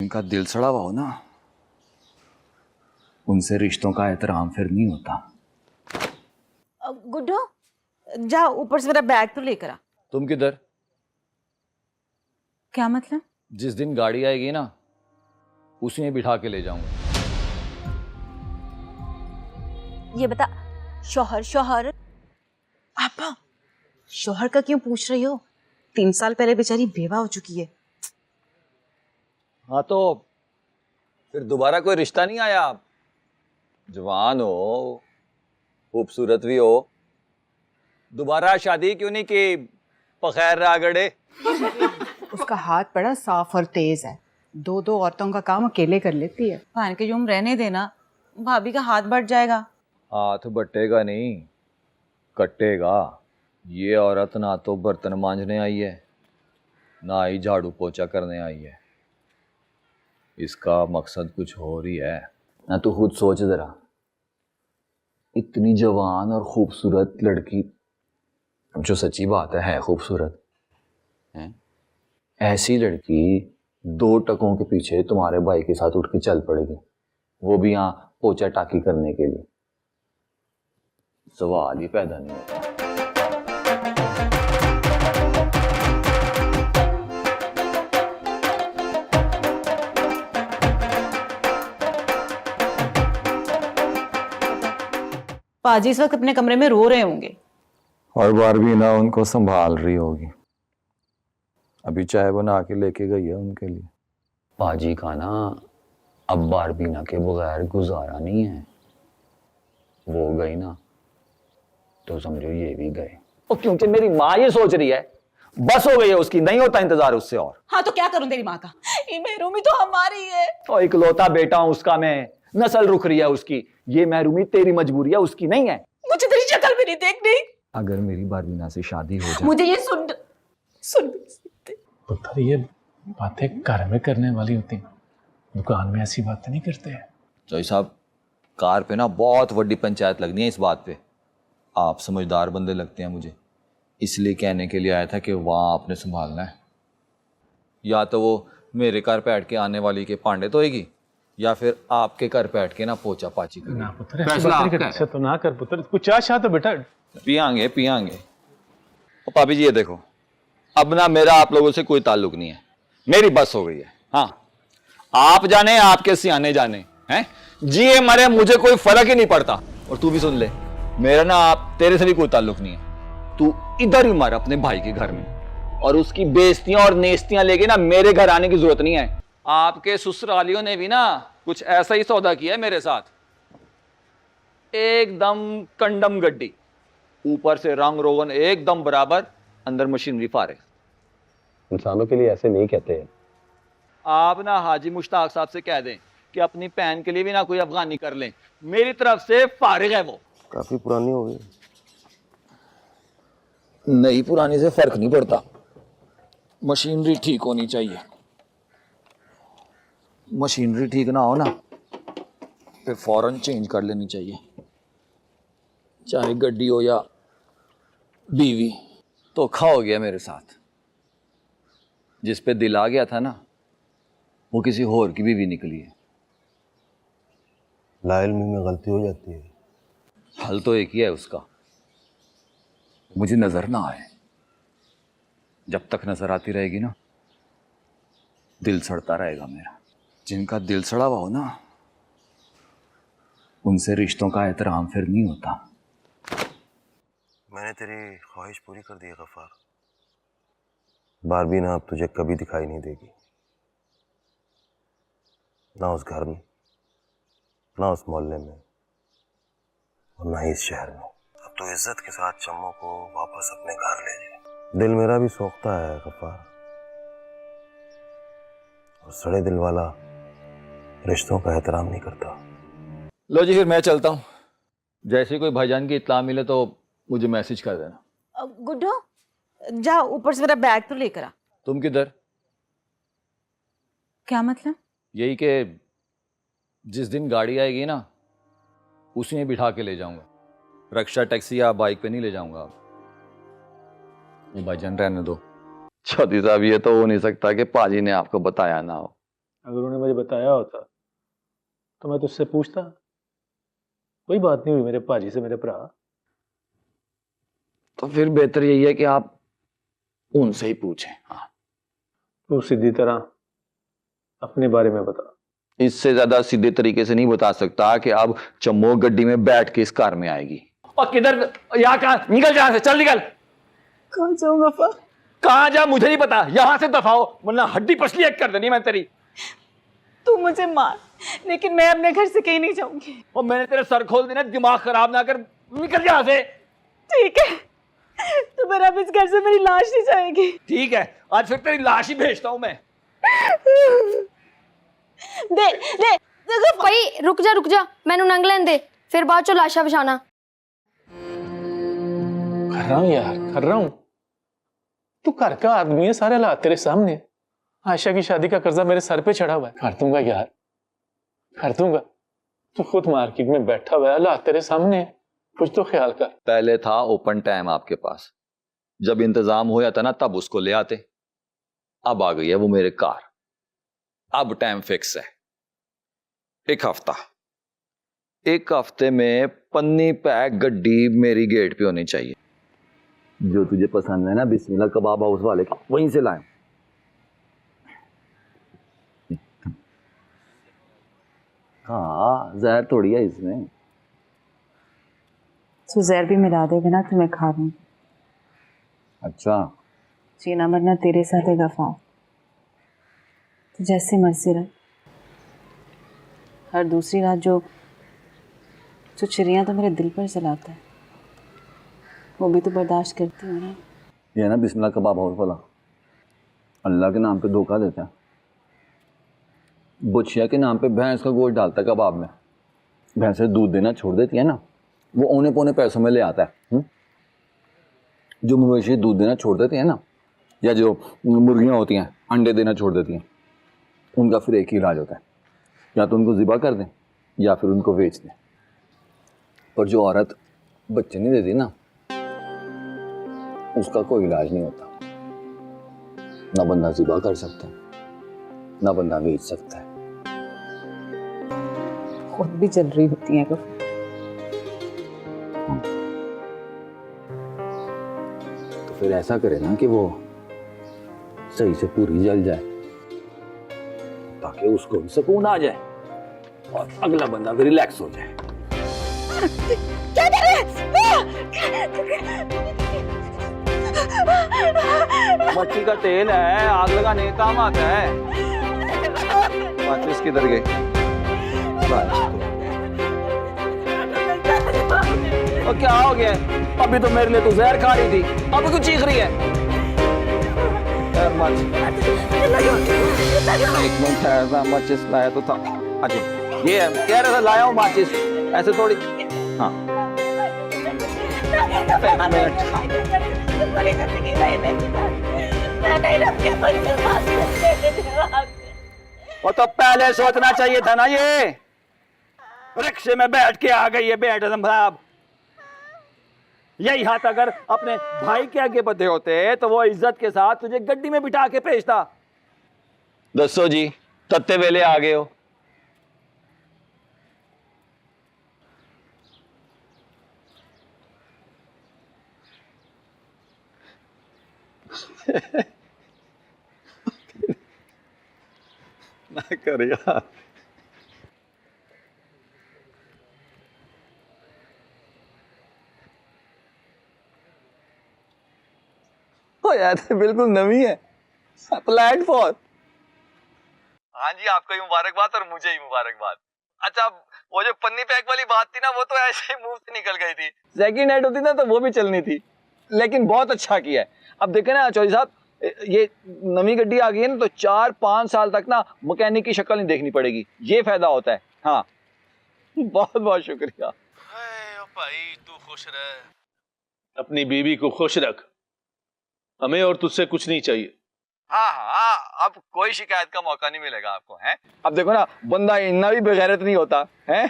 जिनका दिल सड़ा हुआ हो ना, उनसे रिश्तों का एहतराम फिर नहीं होता। गुड्डू जा ऊपर से मेरा बैग तो लेकर आ। तुम किधर? क्या मतलब? जिस दिन गाड़ी आएगी ना, उसी में बिठा के ले जाऊंगा। ये बता, शौहर शौहर पापा, शौहर का क्यों पूछ रही हो? 3 साल पहले बेचारी बेवा हो चुकी है। हाँ तो फिर दोबारा कोई रिश्ता नहीं आया? आप जवान हो, खूबसूरत भी हो, दोबारा शादी क्यों नहीं की? बगैर रागड़े। उसका हाथ बड़ा साफ और तेज है, 2 औरतों का काम अकेले कर लेती है। भान के जुम रहने देना, भाभी का हाथ बढ़ जाएगा। हाथ बटेगा नहीं, कटेगा। ये औरत ना तो बर्तन मांजने आई है, ना ही झाड़ू पोछा करने आई है। इसका मकसद कुछ और ही है ना। तू खुद सोच जरा, इतनी जवान और खूबसूरत लड़की, जो सच्ची बात है खूबसूरत है, ऐसी लड़की 2 टकों के पीछे तुम्हारे भाई के साथ उठ के चल पड़ेगी, वो भी यहाँ पोछा टाकी करने के लिए। सवाल ही पैदा नहीं होता। पाजी इस वक्त अपने कमरे में रो रहे होंगे। और बारबीना उनको संभाल रही होगी। अभी चाय बना के लेके गई है उनके लिए। पाजी का ना अब बारबीना के बगैर गुजारा नहीं है। वो गई ना तो समझो ये भी गए। और क्योंकि मेरी माँ ये सोच रही है, बस हो गई है उसकी, नहीं होता इंतजार उससे और। हाँ तो क्या करूं तेरी माँ का? ये महरूमी तो हमारी है। तो इकलौता बेटा हूं उसका मैं, नस्ल रुक रही है उसकी। ये महरूमी तेरी मजबूरी है, उसकी नहीं है। मुझे तेरी शक्ल भी नहीं देखनी। अगर मेरी बारबीना से शादी हो जाए, मुझे ये सुन पुत्र, ये बातें घर में करने वाली होती हैं, दुकान में ऐसी बातें नहीं करते हैं। जय साहब, कार पे ना बहुत बड़ी पंचायत लगनी है इस बात पे। आप समझदार बंदे लगते हैं मुझे, इसलिए कहने के लिए आया था कि वहाँ आपने संभालना है। या तो वो मेरे घर पे बैठ के आने वाली के पांडे धोएगी, या फिर आपके घर पे बैठ के ना पोछा पाची करेगी। ना पुत्र, ऐसी बातें नहीं कर। ऐसा तो ना कर पुत्र, कुछ चाह तो बेटा। पियांगे। और भाभी जी ये देखो, अब ना मेरा आप लोगों से कोई ताल्लुक नहीं है, मेरी बस हो गई है। हाँ, आप जाने आपके सियाने जाने हैं, जिए मरे मुझे कोई फर्क ही नहीं पड़ता। और तू भी सुन ले, मेरा ना आप तेरे से भी कोई ताल्लुक नहीं है। तू इधर ही मर अपने भाई के घर में, और उसकी बेइज्जतियां और नेस्तियां लेके ना मेरे घर आने की जरूरत नहीं है। आपके ससुरालियों ने भी ना कुछ ऐसा ही सौदा किया है मेरे साथ, एकदम कंडम गड्डी, ऊपर से रंग रोगन एकदम बराबर, अंदर मशीनरी फारे। इंसानों के लिए ऐसे नहीं कहते हैं। आप ना हाजी मुश्ताक साहब से कह दें कि अपनी बहन के लिए भी ना कोई अफगानी कर लें, मेरी तरफ से फारिग है वो। काफी पुरानी हो गई। नई पुरानी से फर्क नहीं पड़ता, मशीनरी ठीक होनी चाहिए। मशीनरी ठीक ना हो ना, फिर फौरन चेंज कर लेनी चाहिए, चाहे गड्डी हो या बीवी। धोखा हो गया मेरे साथ। जिस पे दिल आ गया था ना, वो किसी और की बीवी निकली है। लाइल्मी में गलती हो जाती है। हल तो एक ही है उसका, मुझे नजर ना आए। जब तक नजर आती रहेगी ना, दिल सड़ता रहेगा मेरा। जिनका दिल सड़ा हुआ हो ना, उनसे रिश्तों का एहतराम फिर नहीं होता। मैंने तेरी ख्वाहिश पूरी कर दी है गफ्फार। बारबीना अब तुझे कभी दिखाई नहीं देगी, ना उस घर में, ना उस मोहल्ले में, और ना ही इस शहर में। अब तो इज्जत के साथ चम्मो को वापस अपने घर ले जाए। दिल मेरा भी सोखता है गफ्फार, और सड़े दिल वाला रिश्तों का एहतराम नहीं करता। लो जी, फिर मैं चलता हूँ। जैसे कोई भाईजान की इत्तला मिले तो मुझे मैसेज कर देना। गुड्डू जा ऊपर से मेरा बैग तो लेकर आ। तुम किधर? क्या मतलब? यही कि जिस दिन गाड़ी आएगी ना, उसी में बिठा के ले जाऊंगा। रिक्शा, टैक्सी या बाइक पे नहीं ले जाऊंगा। ये भाईजान रहने दो। चौधरी साहब, ये तो हो नहीं सकता कि पाजी ने आपको बताया ना हो। अगर उन्होंने मुझे बताया होता तो मैं तुझसे पूछता। कोई बात नहीं हुई मेरे पाजी से, मेरे भरा। तो फिर बेहतर यही है कि आप उनसे ही पूछें। हाँ, तू सीधी तरह अपने बारे में बता। इससे ज्यादा सीधे तरीके से नहीं बता सकता कि अब चम्मो गड्डी में बैठ के इस कार में आएगी। और किधर? यहाँ कहाँ? निकल यहाँ से, चल निकल। कहाँ जाऊँ अब्बा? कहाँ जा मुझे नहीं पता, यहाँ से दफाओ वरना हड्डी पसली एक कर देनी मैं तेरी। तू मुझे मार, लेकिन मैं अपने घर से कहीं नहीं जाऊंगी। और मैंने तेरे सर खोल देना, दिमाग खराब ना कर, निकल यहाँ से। ठीक है, तो फिर अब इस घर से मेरी लाश नहीं जाएगी। ठीक है, आज फिर तेरी लाश ही भेजता हूँ मैं। दे दे भाई रुक जा मैनू नंग लें दे, फिर बाद चो लाशा बिछाना। कर रहा हूँ यार, कर रहा हूँ। तू घर का आदमी है, सारे हालात तेरे सामने। आयशा की शादी का कर्जा मेरे सर पे चढ़ा हुआ है। कर दूंगा यार, कर दूंगा। तू खुद मार्केट में बैठा हुआ है, हालात तेरे सामने है, कुछ तो ख्याल कर। पहले था ओपन टाइम आपके पास, जब इंतजाम हो जाता ना तब उसको ले आते। अब आ गई है वो मेरे कार। अब टाइम फिक्स है, एक हफ्ते में पन्नी पैक गड्डी मेरी गेट पे होनी चाहिए। जो तुझे पसंद है ना बिस्मिल्लाह कबाब हाउस वाले का, वहीं से लाए। हाँ, जहर थोड़ी है इसमें। तो जहर भी मिला देगा ना तो मैं खा लूँ। अच्छा, जीना मरना तेरे साथ है गफा, तो जैसे मर्जी रह। हर दूसरी रात जो चिड़ियाँ तो मेरे दिल पर जलाता है, वो भी तो बर्दाश्त करती हूँ ना। ये ना बिस्मिल्लाह कबाब हाउस वाला अल्लाह के नाम पे धोखा देता है। बुचिया के नाम पे भैंस का गोश्त डालता है कबाब में। भैंसें दूध देना छोड़ देती है ना, वो औने पौने पैसों में ले आता है। जो मवेशी दूध देना छोड़ देती है ना, या जो मुर्गियाँ होती हैं अंडे देना छोड़ देती हैं, उनका फिर एक ही इलाज होता है, या तो उनको ज़िबा कर दें या फिर उनको बेच दें। पर जो औरत बच्चे नहीं देती ना, उसका कोई इलाज नहीं होता। ना बंदा ज़िबा कर सकता है, ना बंदा बेच सकता है। खुद भी जल रही होती है गफा। तो फिर ऐसा करे ना कि वो सही से पूरी जल जाए, ताकि उसको भी सुकून आ जाए और अगला बंदा भी रिलैक्स हो जाए। क्या कर रहे हैं? मच्छी का तेल है, आग लगाने का काम आता है। माचिस किधर गई? और क्या हो गया? अभी तो मेरे लिए तो जहर खा रही थी, अभी क्यों चीख रही है? एक मिनट ठहरना, माचिस लाया तो था। अच्छा ये है, कह रहा था लाया हूँ माचिस, ऐसे थोड़ी। हाँ वो तो पहले सोचना चाहिए था ना। ये रिक्शे में बैठ के आ गई है बेट साहब। यही हाथ अगर अपने भाई के आगे बंधे होते तो वो इज्जत के साथ तुझे गड्डी में बिठा के भेजता। दसो जी, तत्ते वेले आ गए हो। ना कर यार। ओ यार बिल्कुल नवी है, अप्लाइड फॉर। हाँ जी, आपको ही मुबारकबाद और मुझे ही मुबारकबाद। अच्छा, वो जो पन्नी पैक वाली बात थी ना, वो तो ऐसे ही मुंह से निकल गई थी। सेकंड हैंड होती ना तो वो भी चलनी थी, लेकिन बहुत अच्छा किया है। अब देखे ना चौधरी साहब, ये नवी गड्डी आ गई है ना, तो 4-5 साल तक ना मैकेनिक की शक्ल नहीं देखनी पड़ेगी। ये फायदा होता है। हाँ, बहुत बहुत शुक्रिया। भाई तू खुश रह, अपनी बीवी को खुश रख, हमें और तुझसे कुछ नहीं चाहिए। हाँ हाँ, अब कोई शिकायत का मौका नहीं मिलेगा आपको, हैं? अब देखो ना, बंदा इतना भी बेगैरत नहीं होता है।